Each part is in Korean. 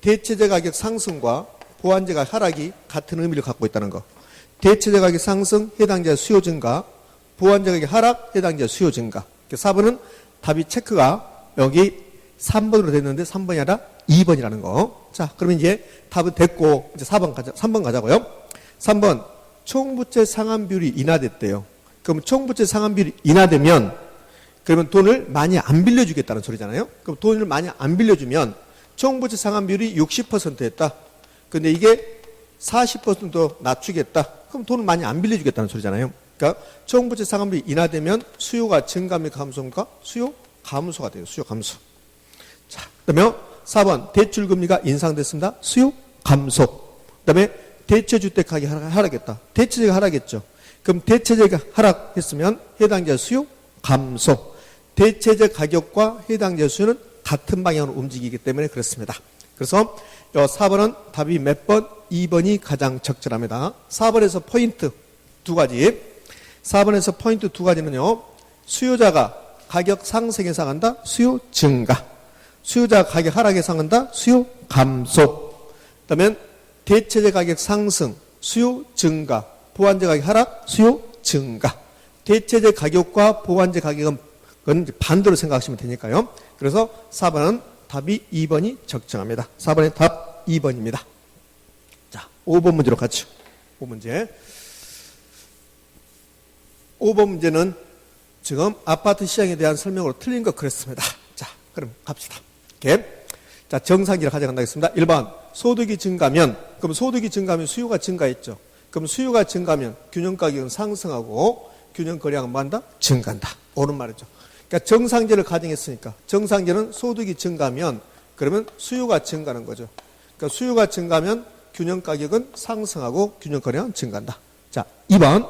대체재 가격 상승과 보완재 가격 하락이 같은 의미를 갖고 있다는 거. 대체재 가격 상승, 해당자 수요 증가, 보완재 가격 하락, 해당자 수요 증가. 4번은 답이 체크가 여기 3번으로 됐는데 3번이 아니라 2번이라는 거. 자, 그러면 이제 답은 됐고, 이제 3번 가자고요. 3번, 총부채 상환 비율이 인하됐대요. 그럼 총부채 상환 비율이 인하되면, 그러면 돈을 많이 안 빌려주겠다는 소리잖아요. 그럼 돈을 많이 안 빌려주면, 총부채 상환 비율이 60%였다. 근데 이게 40% 낮추겠다. 그럼 돈을 많이 안 빌려주겠다는 소리잖아요. 그러니까 총부채 상환 비율이 인하되면 수요가 증가입니까 감소입니까? 수요 감소가 돼요. 수요 감소. 자, 그다음에 4번 대출금리가 인상됐습니다. 수요 감소. 그다음에 대체주택 가격이 하락했다. 대체재가 하락했죠. 그럼 대체재가 하락했으면 해당자 수요 감소. 대체재 가격과 해당자 수요는 같은 방향으로 움직이기 때문에 그렇습니다. 그래서 4번은 답이 몇 번? 2번이 가장 적절합니다. 4번에서 포인트 두 가지. 4번에서 포인트 두 가지는요. 수요자가 가격 상승에 상한다. 수요 증가. 수요자 가격 하락에 상한다. 수요 감소. 그다음에 대체재 가격 상승, 수요 증가. 보완재 가격 하락, 수요 증가. 대체재 가격과 보완재 가격은 반대로 생각하시면 되니까요. 그래서 4번은 답이 2번이 적정합니다. 4번의 답 2번입니다. 자, 5번 문제로 가죠. 5문제. 5번 문제는 지금 아파트 시장에 대한 설명으로 틀린 거 그랬습니다. 자, 그럼 갑시다. 이렇게. 자, 정상기를 가져간다겠습니다. 1번. 소득이 증가면, 그럼 소득이 증가하면 수요가 증가했죠. 그럼 수요가 증가하면 균형 가격은 상승하고 균형 거래량은 뭐한다? 증가한다. 옳은 말이죠. 그러니까 정상제를 가정했으니까 정상제는 소득이 증가하면 그러면 수요가 증가하는 거죠. 그러니까 수요가 증가하면 균형 가격은 상승하고 균형 거래량은 증가한다. 자, 2번.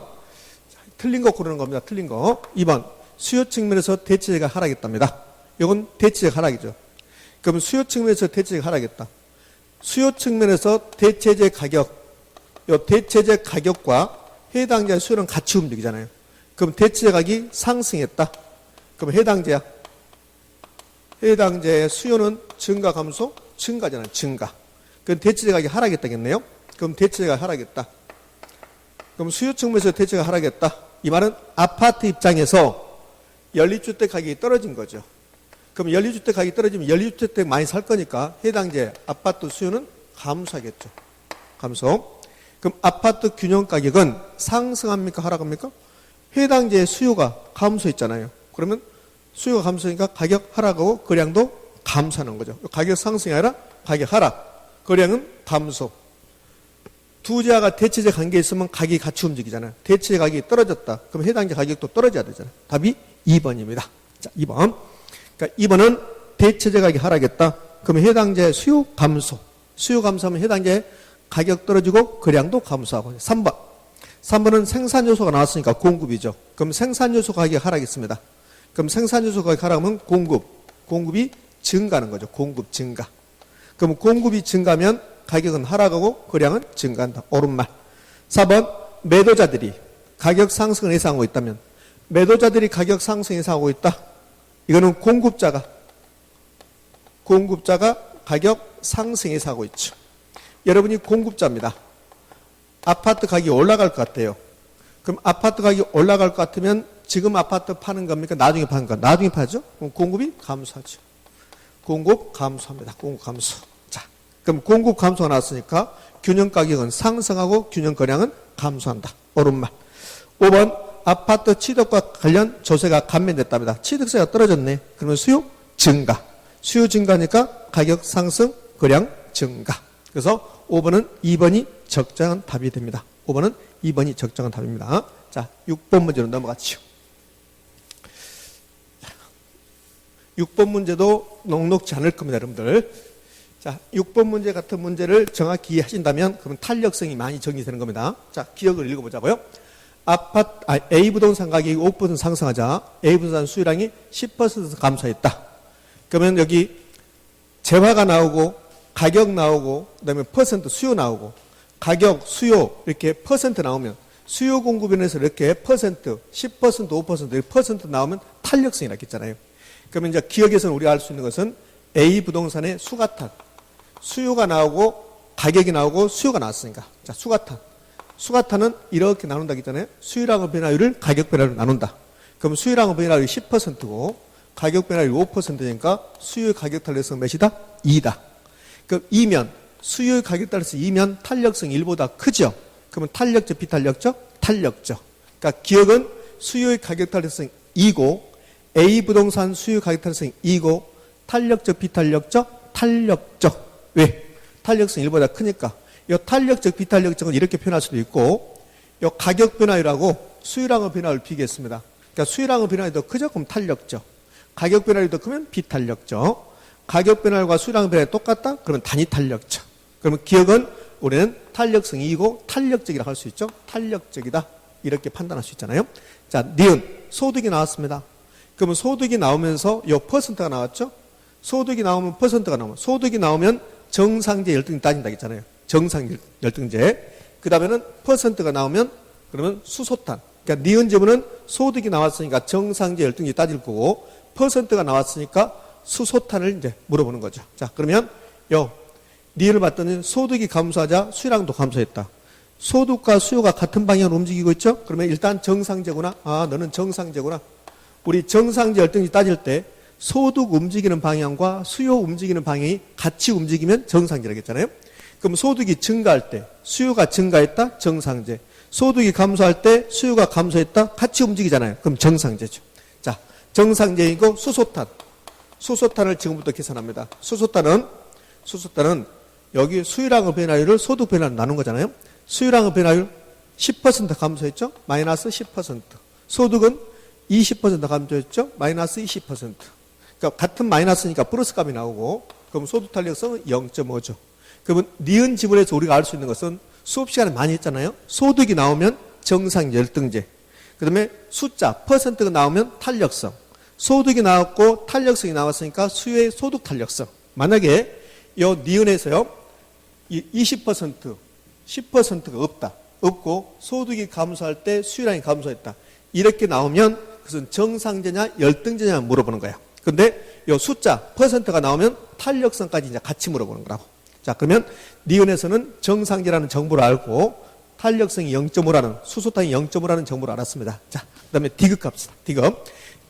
틀린 거 고르는 겁니다. 틀린 거. 2번. 수요 측면에서 대체재가 하락했답니다. 이건 대체재가 하락이죠. 그럼 수요 측면에서 대체재가 하락했다. 수요 측면에서 대체재 가격, 이 대체재 가격과 해당자 수요는 같이 움직이잖아요. 그럼 대체재 가격이 상승했다. 그럼 해당자의 수요는 증가, 감소? 증가잖아요. 증가. 그럼 대체재 가격이 하락했다겠네요. 그럼 대체재가 하락했다. 그럼 수요 측면에서 대체재가 하락했다. 이 말은 아파트 입장에서 연립주택 가격이 떨어진 거죠. 그럼 연립주택 가격이 떨어지면 연립주택 많이 살 거니까 해당제 아파트 수요는 감소하겠죠. 감소. 그럼 아파트 균형 가격은 상승합니까? 하락합니까? 해당제의 수요가 감소했잖아요. 그러면 수요가 감소하니까 가격 하락하고 거래량도 감소하는 거죠. 가격 상승이 아니라 가격 하락, 거래량은 감소. 두 재화가 대체재 관계에 있으면 가격이 같이 움직이잖아요. 대체재 가격이 떨어졌다. 그럼 해당제 가격도 떨어져야 되잖아요. 답이 2번입니다. 자, 2번. 그러니까 2번은 대체재 가격이 하락했다. 그러면 해당제 수요 감소. 수요 감소하면 해당제 가격 떨어지고 거래량도 감소하고. 3번. 3번은 생산 요소가 나왔으니까 공급이죠. 그럼 생산 요소 가격이 하락했습니다. 그럼 생산 요소 가격이 하락하면 공급이 증가하는 거죠. 공급 증가. 그럼 공급이 증가하면 가격은 하락하고 거래량은 증가한다. 옳은 말. 4번. 매도자들이 가격 상승을 예상하고 있다면 매도자들이 가격 상승 예상하고 있다. 이거는 공급자가 가격 상승 예상하고 있죠. 여러분이 공급자입니다. 아파트 가격이 올라갈 것 같아요. 그럼 아파트 가격이 올라갈 것 같으면 지금 아파트 파는 겁니까? 나중에 파는 겁니까? 나중에 파죠? 그럼 공급이 감소하죠. 공급 감소합니다. 공급 감소. 자, 그럼 공급 감소가 나왔으니까 균형 가격은 상승하고 균형 거래량은 감소한다. 옳은 말. 5번. 아파트 취득과 관련 조세가 감면됐답니다. 취득세가 떨어졌네. 그러면 수요 증가. 수요 증가니까 가격 상승, 거래량 증가. 그래서 5번은 2번이 적정한 답이 됩니다. 5번은 2번이 적정한 답입니다. 자, 6번 문제로 넘어가죠. 6번 문제도 녹록지 않을 겁니다, 여러분들. 자, 6번 문제 같은 문제를 정확히 이해하신다면 그러면 탄력성이 많이 정리되는 겁니다. 자, 기억을 읽어보자고요. A 부동산 가격이 5% 상승하자 A 부동산 수요량이 10% 감소했다. 그러면 여기 재화가 나오고 가격 나오고 그다음에 퍼센트 수요 나오고 가격 수요 이렇게 퍼센트 나오면 수요 공급인에서 이렇게 퍼센트 10% 5% 이렇게 퍼센트 나오면 탄력성이 났겠잖아요. 그러면 이제 기억에서는 우리가 알 수 있는 것은 A 부동산의 수가탄 수요가 나오고 가격이 나오고 수요가 나왔으니까. 자, 수가탄. 수가탄은 이렇게 나눈다 했잖아요. 수요량의 변화율을 가격 변화율로 나눈다. 그럼 수요량의 변화율이 10%고 가격 변화율이 5%니까 수요의 가격 탄력성 몇이다? 2다. 그럼 2면 수요의 가격 탄력성 2면 탄력성이 1보다 크죠? 그러면 탄력적, 비탄력적? 탄력적. 그러니까 기억은 수요의 가격 탄력성 2고 A 부동산 수요 가격 탄력성 2고 탄력적, 비탄력적? 탄력적. 왜? 탄력성 1보다 크니까. 이 탄력적, 비탄력적은 이렇게 표현할 수도 있고 이 가격 변화율하고 수요량의 변화율을 비교했습니다. 그러니까 수요량의 변화율이 더 크죠? 그럼 탄력적. 가격 변화율이 더 크면 비탄력적. 가격 변화율과 수요량 변화율이 똑같다? 그러면 단위 탄력적. 그러면 기억은 우리는 탄력성 2고 탄력적이라고 할 수 있죠? 탄력적이다. 이렇게 판단할 수 있잖아요. 자, 니은 소득이 나왔습니다. 그러면 소득이 나오면서 요 퍼센트가 나왔죠? 소득이 나오면 퍼센트가 나오면 소득이 나오면 정상제 열등이 따진다 했잖아요. 정상 열등제. 그 다음에는 퍼센트가 나오면 그러면 수소탄. 그러니까 니은 지문은 소득이 나왔으니까 정상제 열등제 따질 거고 퍼센트가 나왔으니까 수소탄을 이제 물어보는 거죠. 자, 그러면 요 니은을 봤더니 소득이 감소하자 수요량도 감소했다. 소득과 수요가 같은 방향으로 움직이고 있죠? 그러면 일단 정상제구나. 아, 너는 정상제구나. 우리 정상제 열등제 따질 때 소득 움직이는 방향과 수요 움직이는 방향이 같이 움직이면 정상제라고 했잖아요. 그럼 소득이 증가할 때 수요가 증가했다? 정상제. 소득이 감소할 때 수요가 감소했다? 같이 움직이잖아요. 그럼 정상제죠. 자, 정상제이고 수소탄. 수소탄을 지금부터 계산합니다. 수소탄은 여기 수요량의 변화율을 소득 변화율로 나눈 거잖아요. 수요량의 변화율 10% 감소했죠? 마이너스 10%. 소득은 20% 감소했죠? 마이너스 20%. 그러니까 같은 마이너스니까 플러스 값이 나오고 그럼 소득 탄력성은 0.5죠. 그러면 니은 지문에서 우리가 알 수 있는 것은 수업 시간에 많이 했잖아요. 소득이 나오면 정상 열등제. 그 다음에 숫자, 퍼센트가 나오면 탄력성. 소득이 나왔고 탄력성이 나왔으니까 수요의 소득 탄력성. 만약에 이 니은에서요, 20%, 10%가 없다. 없고 소득이 감소할 때 수요량이 감소했다. 이렇게 나오면 그것은 정상제냐 열등제냐 물어보는 거야. 근데 이 숫자, 퍼센트가 나오면 탄력성까지 이제 같이 물어보는 거라고. 자, 그러면 니은에서는 정상제라는 정보를 알고 탄력성이 0.5라는 수소탄이 0.5라는 정보를 알았습니다. 자, 그 다음에 디귿 값이다.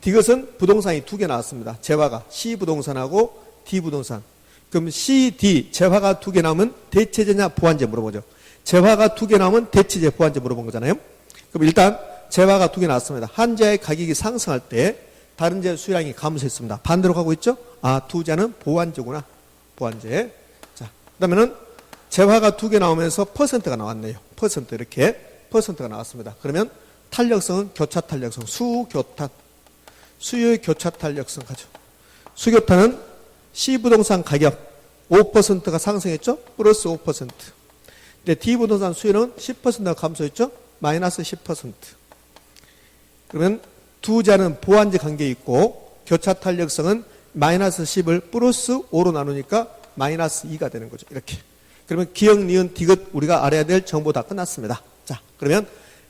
디귿은 부동산이 두 개 나왔습니다. 재화가 C 부동산하고 D 부동산. 그럼 C, D 재화가 두 개 나오면 대체제냐 보완제 물어보죠. 재화가 두 개 나오면 대체제 보완제 물어본 거잖아요. 그럼 일단 재화가 두 개 나왔습니다. 한 재의 가격이 상승할 때 다른 재 수요량이 감소했습니다. 반대로 가고 있죠? 아, 두 재는 보완제구나. 보완제. 자, 그다음에는 재화가 두 개 나오면서 퍼센트가 나왔네요. 퍼센트 이렇게 퍼센트가 나왔습니다. 그러면 탄력성은 교차 탄력성, 수교탄. 수요의 교차 탄력성 가죠. 수교탄은 C 부동산 가격 5%가 상승했죠? 플러스 5%. 근데 D 부동산 수요는 10%가 감소했죠? 마이너스 10%. 그러면 두 자는 보완제 관계에 있고 교차 탄력성은 마이너스 10을 플러스 5로 나누니까 마이너스 2가 되는 거죠. 이렇게. 그러면 기억, 니은, 디귿 우리가 알아야 될 정보 다 끝났습니다. 자, 그러면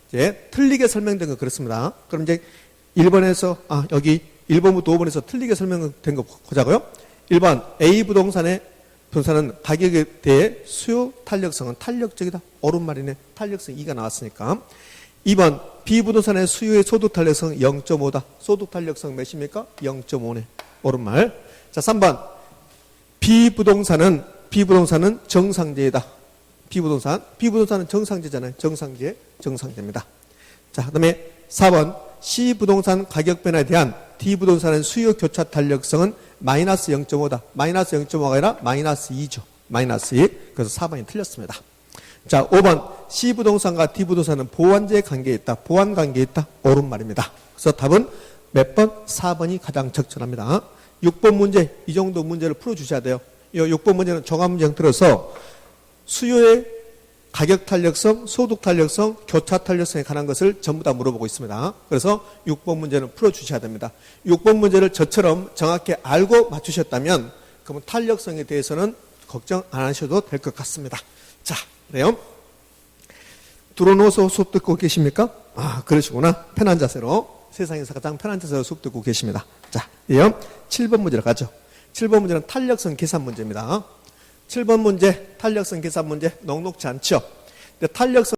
이제 틀리게 설명된 거 그렇습니다. 그럼 이제 1번에서 여기 1번부터 5번에서 틀리게 설명된 거 보자고요. 1번 A 부동산은 가격에 대해 수요 탄력성은 탄력적이다. 옳은 말이네. 탄력성 2가 나왔으니까. 2번 B 부동산의 수요의 소득 탄력성 0.5다. 소득 탄력성 몇입니까? 0.5네. 옳은 말. 자, 3번 B 부동산은 정상제이다. B 부동산은 정상제잖아요. 정상제입니다. 자, 그다음에 4번 C 부동산 가격 변화에 대한 D 부동산의 수요 교차 탄력성은 마이너스 0.5다. 마이너스 0.5가 아니라 마이너스 2죠. 마이너스 2. 그래서 4번이 틀렸습니다. 자, 5번 C 부동산과 D 부동산은 보완제 관계에 있다. 보완 관계에 있다. 옳은 말입니다. 그래서 답은 몇 번? 4번이 가장 적절합니다. 6번 문제, 이 정도 문제를 풀어주셔야 돼요. 이 6번 문제는 정한 문제 형태로서 수요의 가격 탄력성, 소득 탄력성, 교차 탄력성에 관한 것을 전부 다 물어보고 있습니다. 그래서 6번 문제는 풀어주셔야 됩니다. 6번 문제를 저처럼 정확히 알고 맞추셨다면 그러면 탄력성에 대해서는 걱정 안 하셔도 될 것 같습니다. 자, 그래요. 들어놓아서 수업 듣고 계십니까? 아, 그러시구나. 편한 자세로. 세상에서 가장 편한 자세로 수업 듣고 계십니다. 자, 이요. 7번 문제로 가죠. 7번 문제는 탄력성 계산 문제입니다. 7번 문제 탄력성 계산 문제 녹록지 않죠. 근데 탄력성